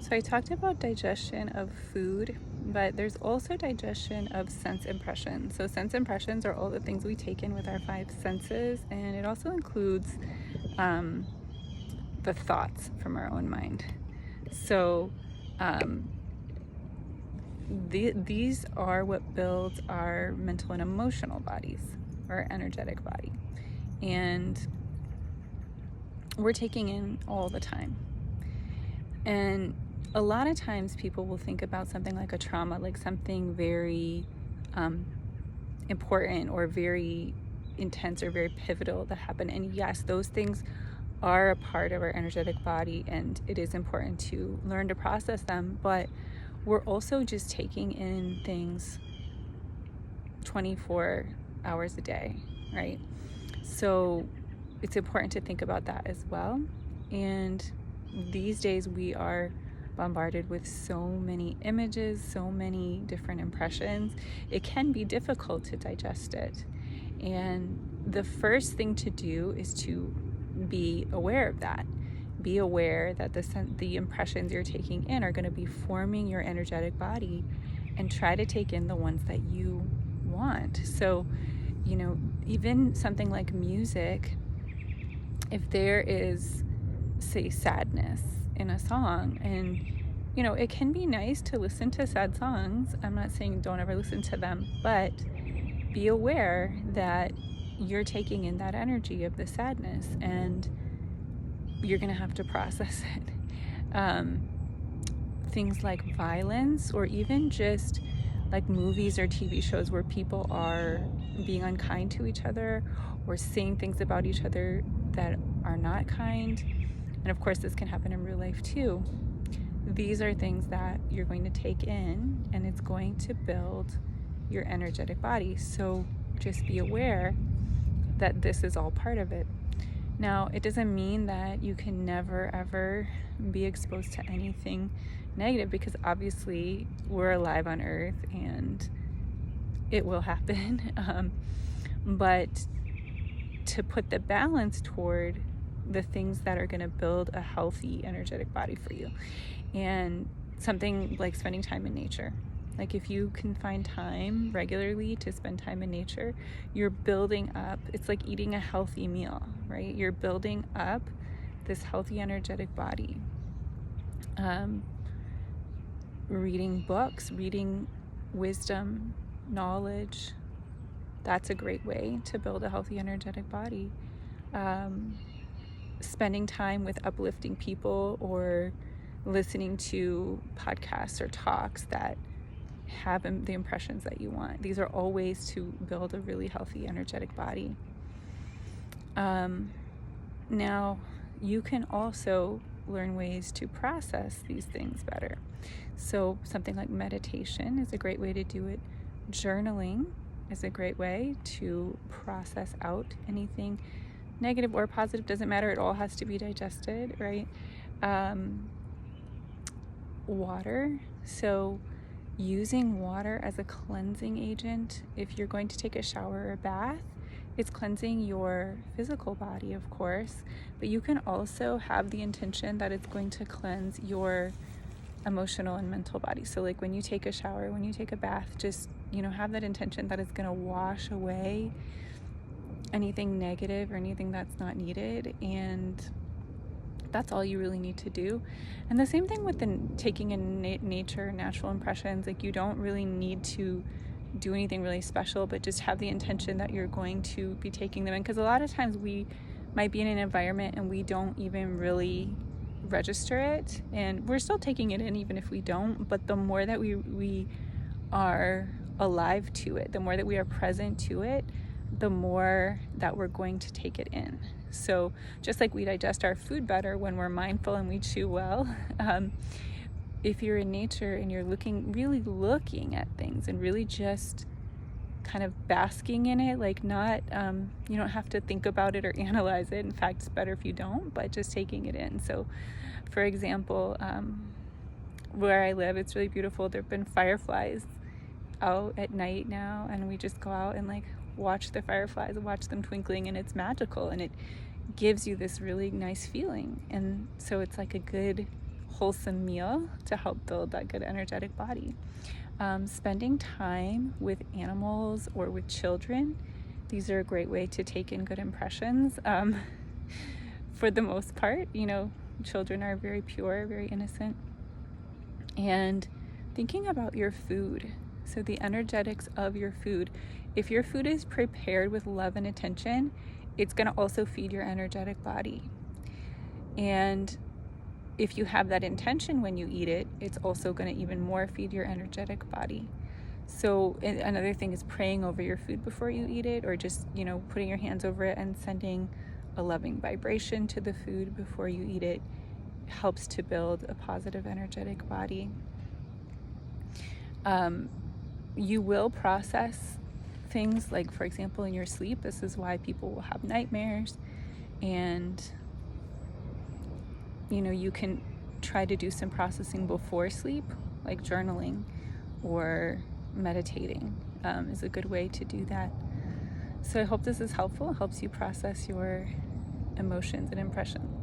So I talked about digestion of food, but there's also digestion of sense impressions. So sense impressions are all the things we take in with our five senses, and it also includes um, the thoughts from our own mind. So um, these are what builds our mental and emotional bodies, or energetic body. And we're taking in all the time. And a lot of times people will think about something like a trauma, like something very important or very intense or very pivotal that happened. And yes, those things are a part of our energetic body, and it is important to learn to process them. But we're also just taking in things 24 hours a day, right? So it's important to think about that as well. And these days we are bombarded with so many images, so many different impressions. It can be difficult to digest it. And the first thing to do is to be aware of that. Be aware that the impressions you're taking in are going to be forming your energetic body, and try to take in the ones that you want. So, even something like music, if there is, say, sadness in a song, and it can be nice to listen to sad songs. I'm not saying don't ever listen to them, but be aware that you're taking in that energy of the sadness, and you're going to have to process it. Things like violence, or even just like movies or TV shows where people are being unkind to each other or saying things about each other that are not kind. And of course, this can happen in real life too. These are things that you're going to take in, and it's going to build your energetic body. So just be aware that this is all part of it. Now, it doesn't mean that you can never, ever be exposed to anything negative, because obviously we're alive on Earth and it will happen. But to put the balance toward the things that are going to build a healthy, energetic body for you. And something like spending time in nature. Like if you can find time regularly to spend time in nature, you're building up. It's like eating a healthy meal, right? You're building up this healthy, energetic body. Reading books, reading wisdom, knowledge, that's a great way to build a healthy, energetic body. Spending time with uplifting people, or listening to podcasts or talks that have the impressions that you want. These are all ways to build a really healthy, energetic body. Now, you can also learn ways to process these things better. So something like meditation is a great way to do it. Journaling is a great way to process out anything negative or positive. Doesn't matter. It all has to be digested, right? Water. So using water as a cleansing agent. If you're going to take a shower or a bath, it's cleansing your physical body, of course, but you can also have the intention that it's going to cleanse your emotional and mental body. So like when you take a shower, when you take a bath, just, have that intention that it's going to wash away anything negative or anything that's not needed. And that's all you really need to do. And the same thing with taking in nature, natural impressions. Like you don't really need to do anything really special, but just have the intention that you're going to be taking them in. Because a lot of times we might be in an environment and we don't even really register it, and we're still taking it in even if we don't. But the more that we are alive to it, the more that we are present to it, the more that we're going to take it in. So just like we digest our food better when we're mindful and we chew well, if you're in nature and you're really looking at things and really just kind of basking in it, like not, you don't have to think about it or analyze it. In fact, it's better if you don't, but just taking it in. So for example, where I live, it's really beautiful. There've been fireflies out at night now, and we just go out and like watch the fireflies and watch them twinkling, and it's magical, and it gives you this really nice feeling. And so it's like a good wholesome meal to help build that good energetic body. Spending time with animals or with children, these are a great way to take in good impressions. For the most part, children are very pure, very innocent. And thinking about your food, so the energetics of your food. If your food is prepared with love and attention, it's going to also feed your energetic body. And if you have that intention when you eat it, it's also going to even more feed your energetic body. So another thing is praying over your food before you eat it, or just, putting your hands over it and sending a loving vibration to the food before you eat it helps to build a positive energetic body. You will process things like, for example, in your sleep. This is why people will have nightmares, and you can try to do some processing before sleep, like journaling or meditating is a good way to do that. So I hope this is helpful. It helps you process your emotions and impressions.